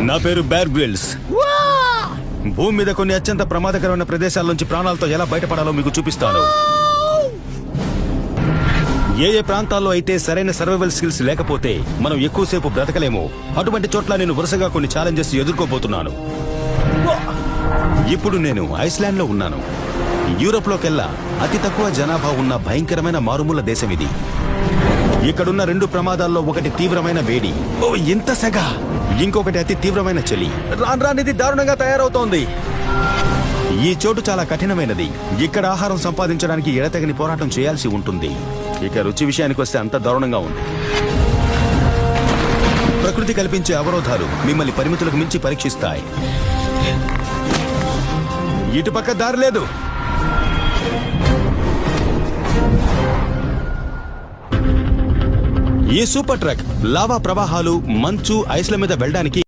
నా పేరు Bear Grylls. భూమి మీద కొన్ని అత్యంత ప్రమాదకరమైన ప్రదేశాల నుంచి ప్రాణాలతో ఎలా బయటపడాలో మీకు చూపిస్తాను. ఏ ప్రాంతాల్లో అయితే సరైన సర్వైవల్ స్కిల్స్ లేకపోతే మనం ఎక్కువసేపు బ్రతకలేము, అటువంటి చోట్ల నేను వరుసగా కొన్ని ఛాలెంజెస్ ఎదుర్కోబోతున్నాను. ఇప్పుడు నేను ఐస్లాండ్ లో ఉన్నాను. యూరోప్ లోకెల్లా అతి తక్కువ జనాభా ఉన్న భయంకరమైన మారుమూల దేశం ఇది. ఇక్కడున్న 2 ప్రమాదాల్లో ఒకటి తీవ్రమైన వేడి, ఇంత సెగ, ఇంకొకటి అతి తీవ్రమైన చలి. రానిది దారుణంగా తయారవుతోంది. ఈ చోటు చాలా కఠినమైనది. ఇక్కడ ఆహారం సంపాదించడానికి ఎడతెగని పోరాటం చేయాల్సి ఉంటుంది. ఇక రుచి విషయానికి వస్తే అంత దారుణంగా ఉంది. ప్రకృతి కల్పించే అవరోధాలు మిమ్మల్ని పరిమితులకు మించి పరీక్షిస్తాయి. ఇటుపక్క దారి లేదు. ఈ సూపర్ ట్రక్ లావా ప్రవాహాలు, మంచు, ఐస్ల మీద వెళ్ళడానికి